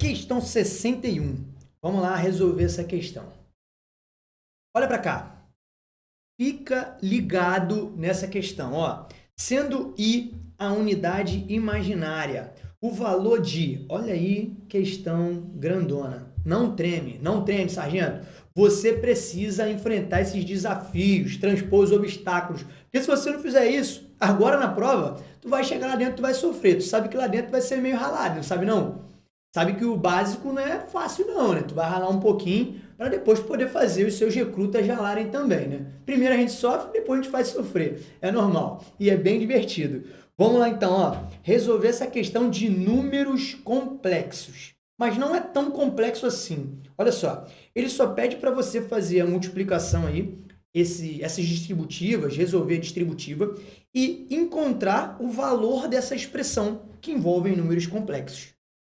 Questão 61. Vamos lá resolver essa questão. Olha para cá. Fica ligado nessa questão. Ó. Sendo I a unidade imaginária, o valor de... Olha aí, questão grandona. Não treme, sargento. Você precisa enfrentar esses desafios, transpor os obstáculos. Porque se você não fizer isso, agora na prova, tu vai chegar lá dentro, tu vai sofrer. Tu sabe que lá dentro vai ser meio ralado, não sabe não? Sabe que o básico não é fácil não, né? Tu vai ralar um pouquinho para depois poder fazer os seus recrutas ralarem também, né? Primeiro a gente sofre, depois a gente faz sofrer. É normal e é bem divertido. Vamos lá então, ó, resolver essa questão de números complexos. Mas não é tão complexo assim. Olha só, ele só pede para você fazer a multiplicação aí, essas distributivas, resolver a distributiva e encontrar o valor dessa expressão que envolve números complexos.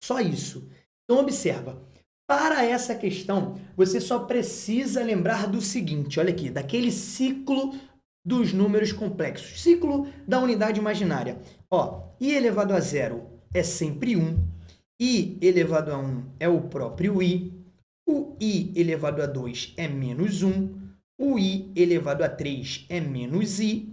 Só isso. Então, observa. Para essa questão, você só precisa lembrar do seguinte, olha aqui, daquele ciclo dos números complexos. Ciclo da unidade imaginária. Ó, I elevado a zero é sempre 1. I elevado a 1 é o próprio I. O I elevado a 2 é menos 1. O I elevado a 3 é menos I.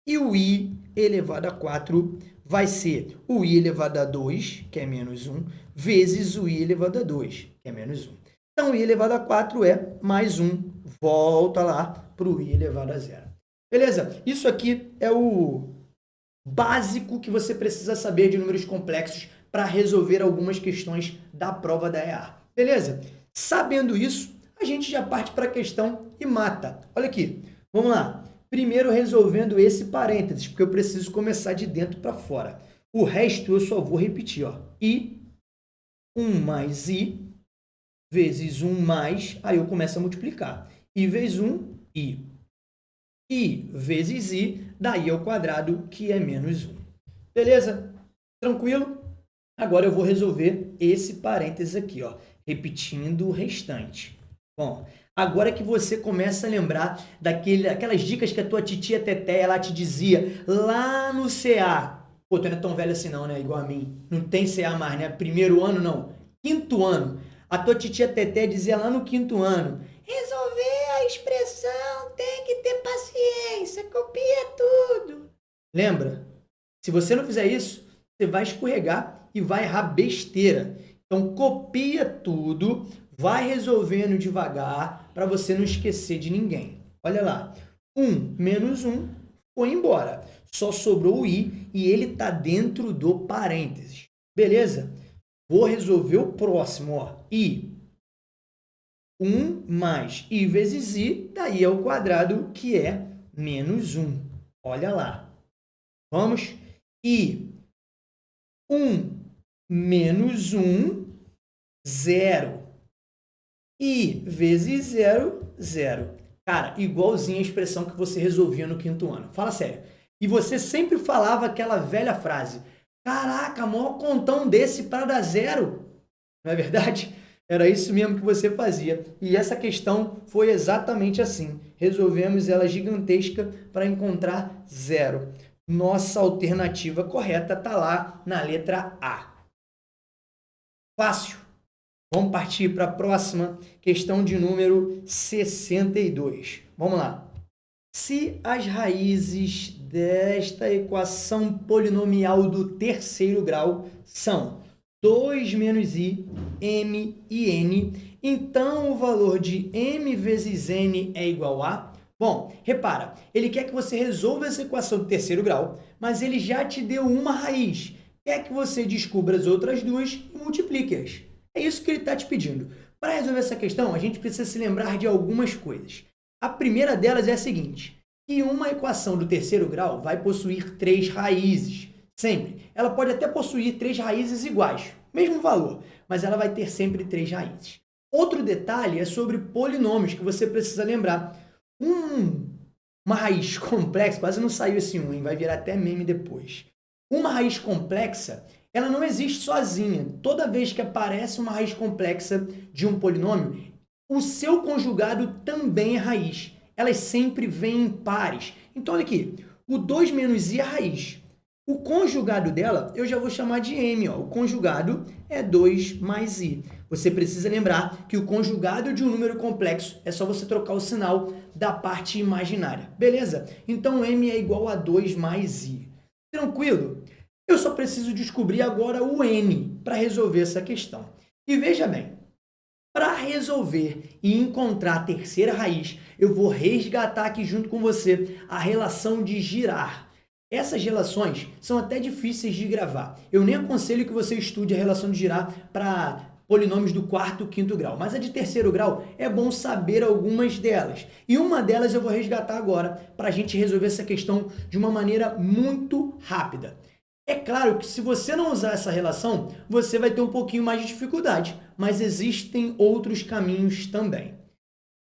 E o I elevado a 4 vai ser o I elevado a 2, que é menos 1, vezes o I elevado a 2, que é menos 1. Então, o I elevado a 4 é mais 1. Volta lá para o I elevado a 0. Beleza? Isso aqui é o básico que você precisa saber de números complexos para resolver algumas questões da prova da EA. Beleza? Sabendo isso, a gente já parte para a questão e mata. Olha aqui. Vamos lá. Primeiro resolvendo esse parênteses, porque eu preciso começar de dentro para fora. O resto eu só vou repetir, ó. I, 1 mais I, vezes 1 mais, aí eu começo a multiplicar. I vezes 1, I. I vezes I, daí ao quadrado, que é menos 1. Beleza? Tranquilo? Agora eu vou resolver esse parênteses aqui, ó, repetindo o restante. Bom, agora que você começa a lembrar daquelas dicas que a tua titia Teté, ela te dizia lá no CA. Pô, tu não é tão velho assim não, né? Igual a mim. Não tem CA mais, né? Primeiro ano, não. Quinto ano. A tua titia Teté dizia lá no quinto ano, resolver a expressão tem que ter paciência, copia tudo. Lembra? Se você não fizer isso, você vai escorregar e vai errar besteira. Então, copia tudo, vai resolvendo devagar para você não esquecer de ninguém. Olha lá, 1 menos 1 foi embora. Só sobrou o I e ele está dentro do parênteses. Beleza? Vou resolver o próximo. Ó. I. 1 mais I vezes I, daí ao quadrado, que é menos 1. Olha lá. Vamos? I. 1 menos 1, 0. I vezes 0, 0. Cara, igualzinho a expressão que você resolvia no quinto ano. Fala sério. E você sempre falava aquela velha frase, caraca, maior contão desse para dar 0. Não é verdade? Era isso mesmo que você fazia. E essa questão foi exatamente assim. Resolvemos ela gigantesca para encontrar 0. Nossa alternativa correta está lá na letra A. Fácil. Vamos partir para a próxima questão de número 62. Vamos lá. Se as raízes desta equação polinomial do terceiro grau são 2 menos i, m e n, então o valor de m vezes n é igual a... Bom, repara, ele quer que você resolva essa equação do terceiro grau, mas ele já te deu uma raiz. Quer que você descubra as outras duas e multiplique-as. É isso que ele está te pedindo. Para resolver essa questão, a gente precisa se lembrar de algumas coisas. A primeira delas é a seguinte, que uma equação do terceiro grau vai possuir 3 raízes. Sempre. Ela pode até possuir 3 raízes iguais, mesmo valor, mas ela vai ter sempre 3 raízes. Outro detalhe é sobre polinômios que você precisa lembrar. Uma raiz complexa, quase não saiu esse 1, hein? Vai virar até meme depois. Uma raiz complexa, ela não existe sozinha. Toda vez que aparece uma raiz complexa de um polinômio, o seu conjugado também é raiz. Elas sempre vêm em pares. Então, olha aqui, o 2 menos i é raiz. O conjugado dela, eu já vou chamar de m. Ó. O conjugado é 2 mais i. Você precisa lembrar que o conjugado de um número complexo é só você trocar o sinal da parte imaginária. Beleza? Então, m é igual a 2 mais i. Tranquilo? Eu só preciso descobrir agora o n para resolver essa questão. E veja bem, para resolver e encontrar a terceira raiz, eu vou resgatar aqui junto com você a relação de girar. Essas relações são até difíceis de gravar. Eu nem aconselho que você estude a relação de girar para polinômios do quarto e quinto grau, mas a de terceiro grau é bom saber algumas delas. E uma delas eu vou resgatar agora para a gente resolver essa questão de uma maneira muito rápida. É claro que se você não usar essa relação, você vai ter um pouquinho mais de dificuldade, mas existem outros caminhos também.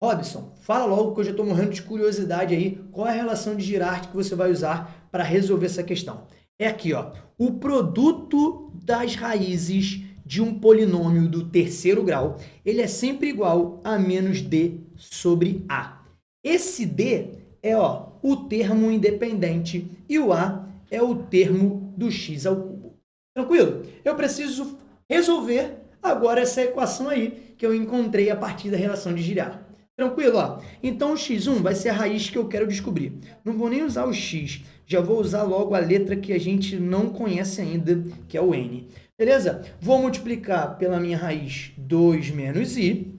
Robson, fala logo que eu já estou morrendo de curiosidade aí, qual é a relação de Girard que você vai usar para resolver essa questão? É aqui, ó, o produto das raízes de um polinômio do terceiro grau, ele é sempre igual a menos d sobre a. Esse d é o termo independente e o a é o termo do x ao cubo. Tranquilo? Eu preciso resolver agora essa equação aí que eu encontrei a partir da relação de Girard. Tranquilo? Ó. Então, o x1 vai ser a raiz que eu quero descobrir. Não vou nem usar o x, já vou usar logo a letra que a gente não conhece ainda, que é o n. Beleza? Vou multiplicar pela minha raiz 2 menos i.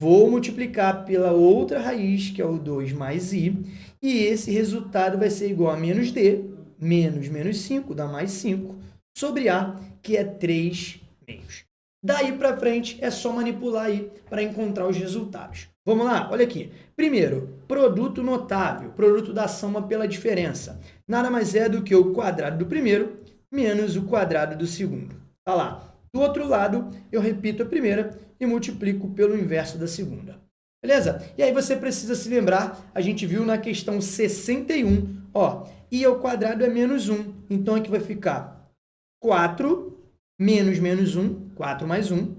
Vou multiplicar pela outra raiz, que é o 2 mais i. E esse resultado vai ser igual a menos d, menos 5, dá mais 5, sobre a, que é 3 meios. Daí para frente, é só manipular aí para encontrar os resultados. Vamos lá? Olha aqui. Primeiro, produto notável, produto da soma pela diferença. Nada mais é do que o quadrado do primeiro menos o quadrado do segundo. Tá lá. Do outro lado, eu repito a primeira e multiplico pelo inverso da segunda. Beleza? E aí você precisa se lembrar, a gente viu na questão 61, i ao quadrado é menos 1. Então, aqui vai ficar 4 menos 1, 4 mais 1,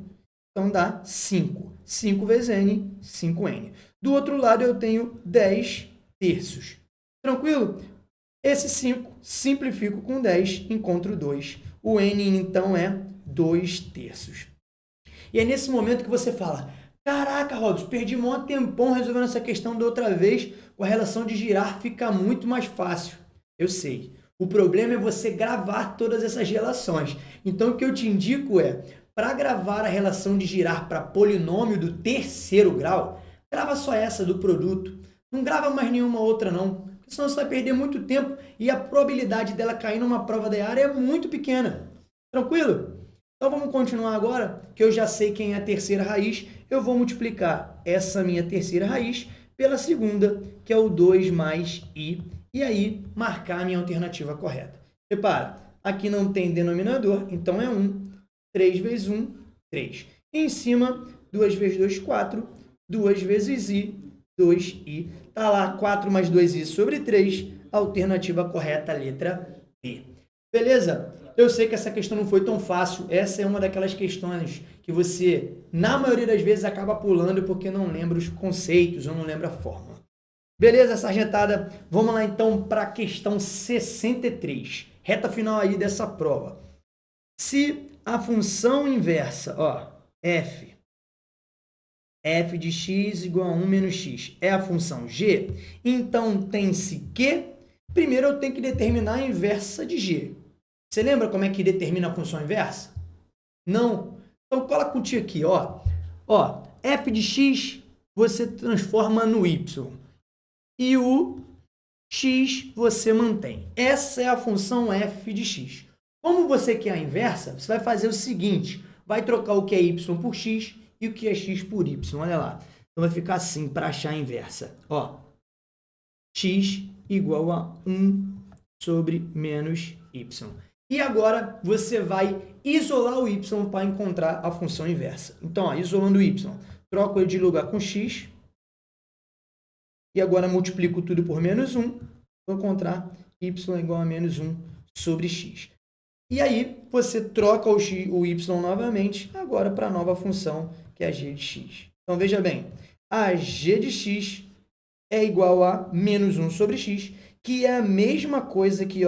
então dá 5. 5 vezes n, 5n. Do outro lado, eu tenho 10 terços. Tranquilo? Esse 5 simplifico com 10, encontro 2. O n, então, é 2 terços. E é nesse momento que você fala, caraca, Robson, perdi um tempão resolvendo essa questão da outra vez, com a relação de girar fica muito mais fácil. Eu sei. O problema é você gravar todas essas relações. Então, o que eu te indico é, para gravar a relação de girar para polinômio do terceiro grau, grava só essa do produto. Não grava mais nenhuma outra, não. Porque senão você vai perder muito tempo e a probabilidade dela cair numa prova da área é muito pequena. Tranquilo? Então, vamos continuar agora, que eu já sei quem é a terceira raiz. Eu vou multiplicar essa minha terceira raiz pela segunda, que é o 2 mais i, e aí marcar a minha alternativa correta. Repara, aqui não tem denominador, então é 1. 3 vezes 1, 3. E em cima, 2 vezes 2, 4. 2 vezes i, 2i. Está lá, 4 mais 2i sobre 3. Alternativa correta, letra B. Beleza? Eu sei que essa questão não foi tão fácil. Essa é uma daquelas questões que você, na maioria das vezes, acaba pulando porque não lembra os conceitos ou não lembra a fórmula. Beleza, sargentada? Vamos lá, então, para a questão 63. Reta final aí dessa prova. Se a função inversa, f de x igual a 1 menos x, é a função g, então tem-se que, primeiro eu tenho que determinar a inversa de g. Você lembra como é que determina a função inversa? Não. Então, cola contigo aqui, f de x você transforma no y. E o x você mantém. Essa é a função f de x. Como você quer a inversa, você vai fazer o seguinte, vai trocar o que é y por x e o que é x por y. Olha lá. Então, vai ficar assim para achar a inversa. X igual a 1 sobre menos y. E agora, você vai isolar o y para encontrar a função inversa. Então, isolando o y, troco ele de lugar com x. E agora, multiplico tudo por menos 1. Vou encontrar y igual a menos 1 sobre x. E aí, você troca o y novamente, agora para a nova função, que é a g de x. Então, veja bem, a g de x é igual a menos 1 sobre x, que é a mesma coisa que,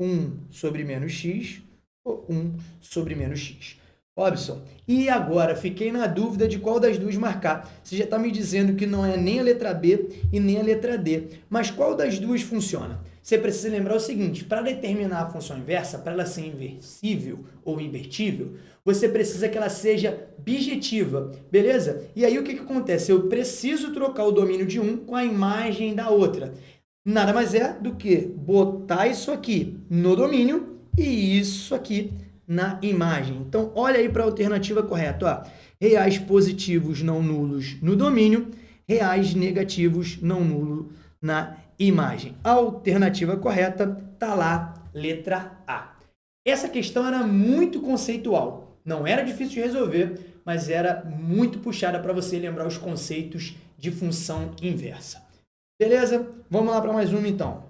1 sobre menos x ou 1 sobre menos x. Robson, e agora? Fiquei na dúvida de qual das duas marcar. Você já está me dizendo que não é nem a letra B e nem a letra D. Mas qual das duas funciona? Você precisa lembrar o seguinte, para determinar a função inversa, para ela ser inversível ou invertível, você precisa que ela seja bijetiva, beleza? E aí o que acontece? Eu preciso trocar o domínio de um com a imagem da outra. Nada mais é do que botar isso aqui no domínio e isso aqui na imagem. Então, olha aí para a alternativa correta. Ó. Reais positivos não nulos no domínio, reais negativos não nulos na imagem. A alternativa correta está lá, letra A. Essa questão era muito conceitual. Não era difícil de resolver, mas era muito puxada para você lembrar os conceitos de função inversa. Beleza? Vamos lá para mais uma então.